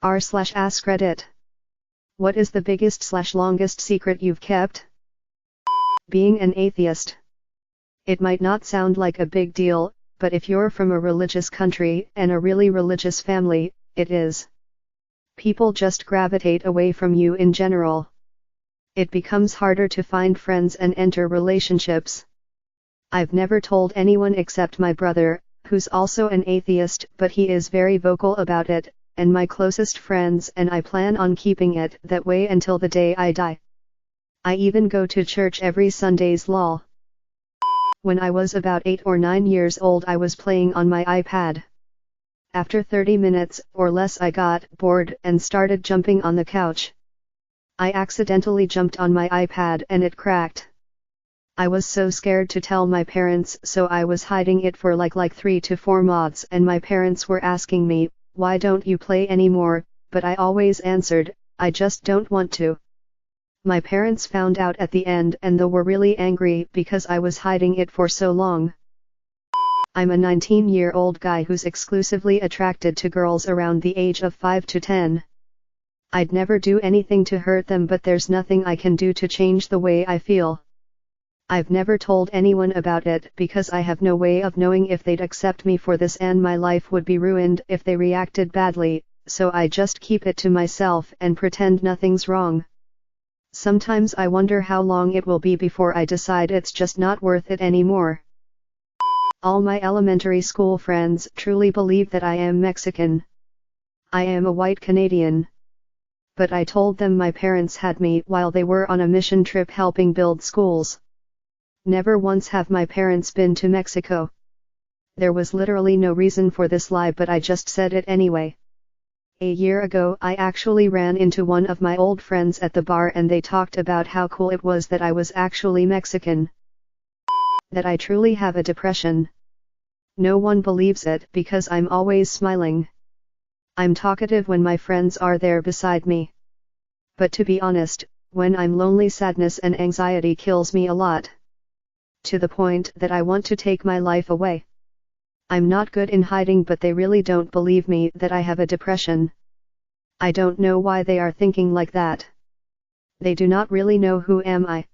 r/AskReddit. What is the biggest/longest secret you've kept? Being an atheist. It might not sound like a big deal, but if you're from a religious country and a really religious family, it is. People just gravitate away from you in general. It becomes harder to find friends and enter relationships. I've never told anyone except my brother, who's also an atheist, but he is very vocal about it, and my closest friends, and I plan on keeping it that way until the day I die. I even go to church every Sundays lol. When I was about 8 or 9 years old, I was playing on my iPad. After 30 minutes or less I got bored and started jumping on the couch. I accidentally jumped on my iPad and it cracked. I was so scared to tell my parents, so I was hiding it for like 3 to 4 months, and my parents were asking me, "Why don't you play anymore?" But I always answered, "I just don't want to." My parents found out at the end and they were really angry because I was hiding it for so long. I'm a 19-year-old guy who's exclusively attracted to girls around the age of 5 to 10. I'd never do anything to hurt them, but there's nothing I can do to change the way I feel. I've never told anyone about it because I have no way of knowing if they'd accept me for this, and my life would be ruined if they reacted badly, so I just keep it to myself and pretend nothing's wrong. Sometimes I wonder how long it will be before I decide it's just not worth it anymore. All my elementary school friends truly believe that I am Mexican. I am a white Canadian. But I told them my parents had me while they were on a mission trip helping build schools. Never once have my parents been to Mexico. There was literally no reason for this lie, but I just said it anyway. A year ago I actually ran into one of my old friends at the bar and they talked about how cool it was that I was actually Mexican. That I truly have a depression. No one believes it because I'm always smiling. I'm talkative when my friends are there beside me. But to be honest, when I'm lonely, sadness and anxiety kills me a lot. To the point that I want to take my life away. I'm not good in hiding, but they really don't believe me that I have a depression. I don't know why they are thinking like that. They do not really know who am I.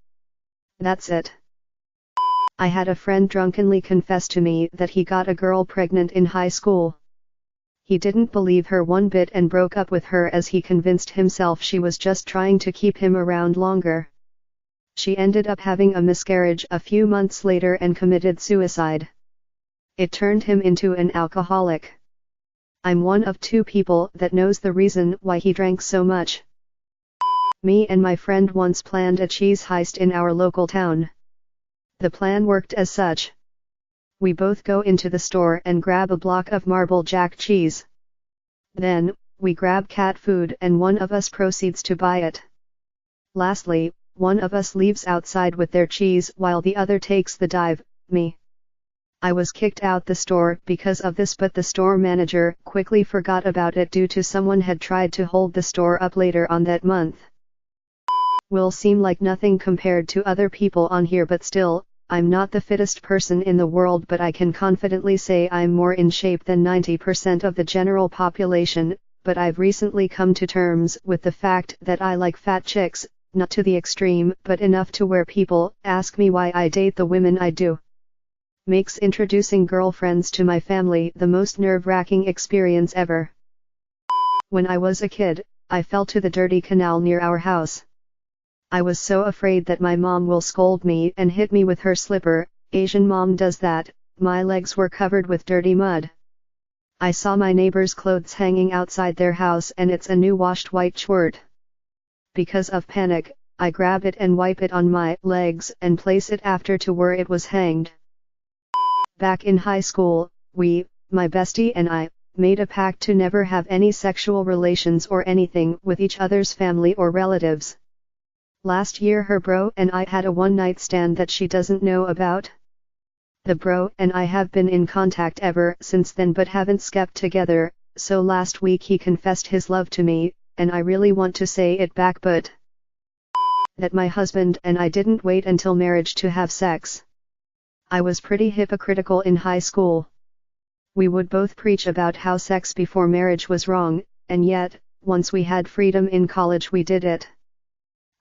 That's it. I had a friend drunkenly confess to me that he got a girl pregnant in high school. He didn't believe her one bit and broke up with her as he convinced himself she was just trying to keep him around longer. She ended up having a miscarriage a few months later and committed suicide. It turned him into an alcoholic. I'm one of 2 people that knows the reason why he drank so much. Me and my friend once planned a cheese heist in our local town. The plan worked as such. We both go into the store and grab a block of Marble Jack cheese. Then, we grab cat food and one of us proceeds to buy it. Lastly, one of us leaves outside with their cheese while the other takes the dive, me. I was kicked out the store because of this, but the store manager quickly forgot about it due to someone had tried to hold the store up later on that month. Will seem like nothing compared to other people on here, but still, I'm not the fittest person in the world, but I can confidently say I'm more in shape than 90% of the general population, but I've recently come to terms with the fact that I like fat chicks, not to the extreme, but enough to where people ask me why I date the women I do. Makes introducing girlfriends to my family the most nerve-wracking experience ever. When I was a kid, I fell to the dirty canal near our house. I was so afraid that my mom will scold me and hit me with her slipper. Asian mom does that. My legs were covered with dirty mud. I saw my neighbor's clothes hanging outside their house and it's a new washed white shirt. Because of panic, I grab it and wipe it on my legs and place it after to where it was hanged. Back in high school, my bestie and I, made a pact to never have any sexual relations or anything with each other's family or relatives. Last year her bro and I had a one-night stand that she doesn't know about. The bro and I have been in contact ever since then but haven't slept together, so last week he confessed his love to me, and I really want to say it back, but that my husband and I didn't wait until marriage to have sex. I was pretty hypocritical in high school. We would both preach about how sex before marriage was wrong, and yet, once we had freedom in college we did it.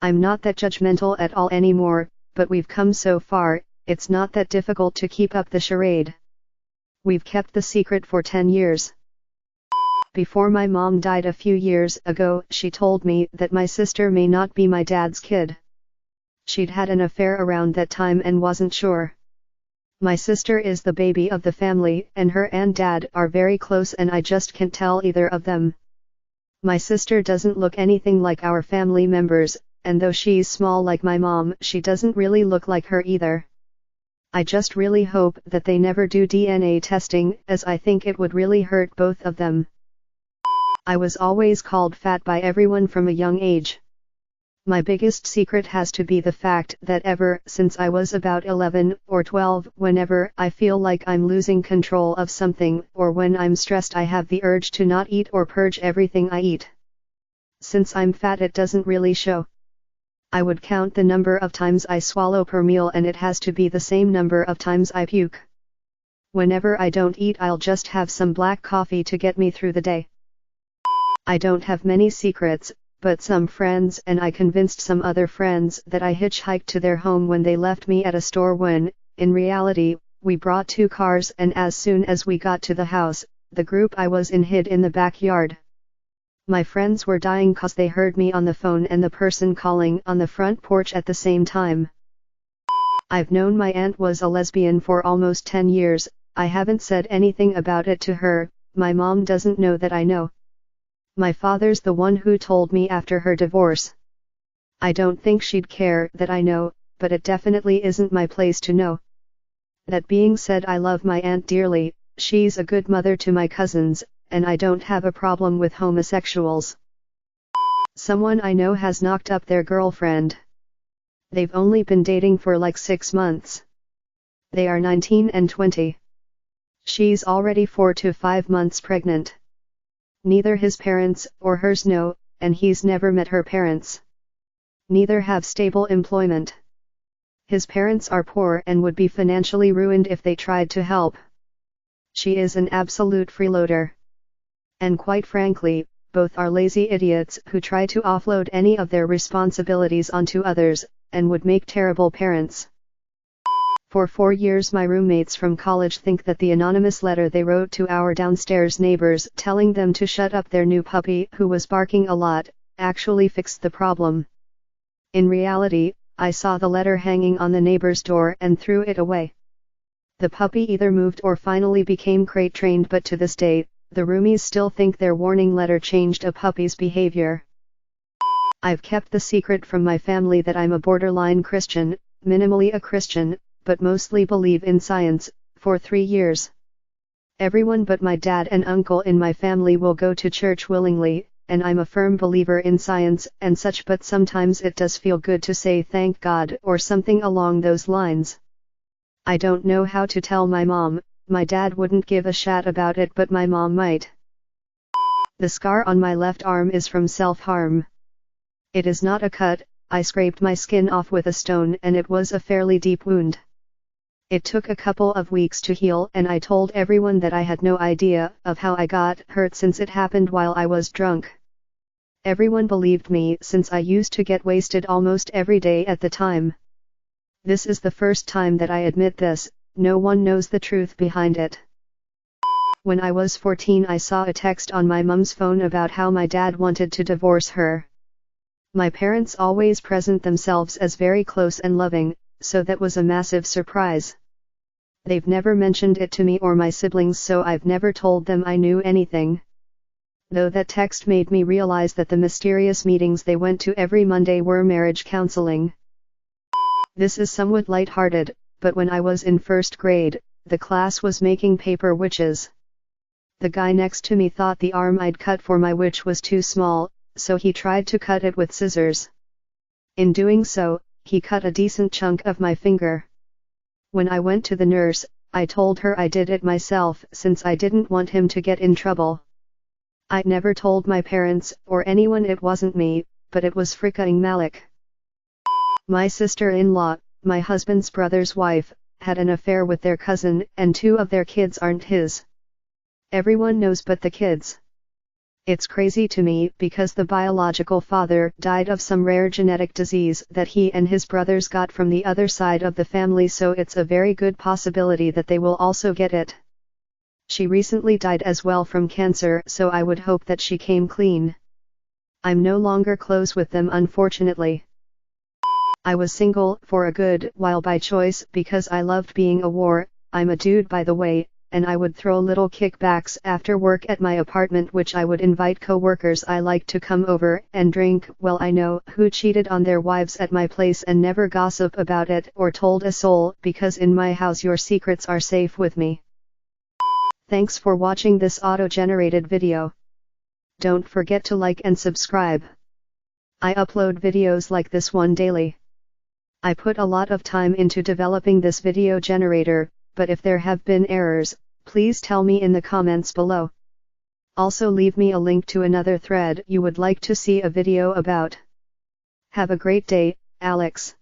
I'm not that judgmental at all anymore, but we've come so far, it's not that difficult to keep up the charade. We've kept the secret for 10 years. Before my mom died a few years ago, she told me that my sister may not be my dad's kid. She'd had an affair around that time and wasn't sure. My sister is the baby of the family, and her and dad are very close, and I just can't tell either of them. My sister doesn't look anything like our family members, and though she's small like my mom, she doesn't really look like her either. I just really hope that they never do DNA testing, as I think it would really hurt both of them. I was always called fat by everyone from a young age. My biggest secret has to be the fact that ever since I was about 11 or 12, whenever I feel like I'm losing control of something, or when I'm stressed, I have the urge to not eat or purge everything I eat. Since I'm fat, it doesn't really show. I would count the number of times I swallow per meal, and it has to be the same number of times I puke. Whenever I don't eat, I'll just have some black coffee to get me through the day. I don't have many secrets, but some friends and I convinced some other friends that I hitchhiked to their home when they left me at a store when, in reality, we brought 2 cars, and as soon as we got to the house, the group I was in hid in the backyard. My friends were dying 'cause they heard me on the phone and the person calling on the front porch at the same time. I've known my aunt was a lesbian for almost 10 years, I haven't said anything about it to her, my mom doesn't know that I know. My father's the one who told me after her divorce. I don't think she'd care that I know, but it definitely isn't my place to know. That being said, I love my aunt dearly, she's a good mother to my cousins, and I don't have a problem with homosexuals. Someone I know has knocked up their girlfriend. They've only been dating for like 6 months. They are 19 and 20. She's already 4 to 5 months pregnant. Neither his parents or hers know, and he's never met her parents. Neither have stable employment. His parents are poor and would be financially ruined if they tried to help. She is an absolute freeloader. And quite frankly, both are lazy idiots who try to offload any of their responsibilities onto others, and would make terrible parents. For 4 years my roommates from college think that the anonymous letter they wrote to our downstairs neighbors telling them to shut up their new puppy who was barking a lot, actually fixed the problem. In reality, I saw the letter hanging on the neighbor's door and threw it away. The puppy either moved or finally became crate trained, but to this day, the roomies still think their warning letter changed a puppy's behavior. I've kept the secret from my family that I'm a borderline Christian, minimally a Christian, but mostly believe in science, for 3 years. Everyone but my dad and uncle in my family will go to church willingly, and I'm a firm believer in science and such, but sometimes it does feel good to say thank God or something along those lines. I don't know how to tell my mom, my dad wouldn't give a shat about it, but my mom might. The scar on my left arm is from self-harm. It is not a cut, I scraped my skin off with a stone and it was a fairly deep wound. It took a couple of weeks to heal, and I told everyone that I had no idea of how I got hurt since it happened while I was drunk. Everyone believed me since I used to get wasted almost every day at the time. This is the first time that I admit this, no one knows the truth behind it. When I was 14 I saw a text on my mum's phone about how my dad wanted to divorce her. My parents always present themselves as very close and loving, so that was a massive surprise. They've never mentioned it to me or my siblings, so I've never told them I knew anything. Though that text made me realize that the mysterious meetings they went to every Monday were marriage counseling. This is somewhat lighthearted, but when I was in 1st grade, the class was making paper witches. The guy next to me thought the arm I'd cut for my witch was too small, so he tried to cut it with scissors. In doing so, he cut a decent chunk of my finger. When I went to the nurse, I told her I did it myself since I didn't want him to get in trouble. I never told my parents or anyone it wasn't me, but it was fricking Malik. My sister-in-law, my husband's brother's wife, had an affair with their cousin, and 2 of their kids aren't his. Everyone knows but the kids. It's crazy to me because the biological father died of some rare genetic disease that he and his brothers got from the other side of the family, so it's a very good possibility that they will also get it. She recently died as well from cancer, so I would hope that she came clean. I'm no longer close with them, unfortunately. I was single for a good while by choice because I loved being a war. I'm a dude, by the way, and I would throw little kickbacks after work at my apartment, which I would invite co-workers I liked to come over and drink. Well, I know who cheated on their wives at my place and never gossip about it or told a soul, because in my house your secrets are safe with me. Thanks for watching this auto-generated video. Don't forget to like and subscribe. I upload videos like this one daily. I put a lot of time into developing this video generator, but if there have been errors, please tell me in the comments below. Also leave me a link to another thread you would like to see a video about. Have a great day, Alex.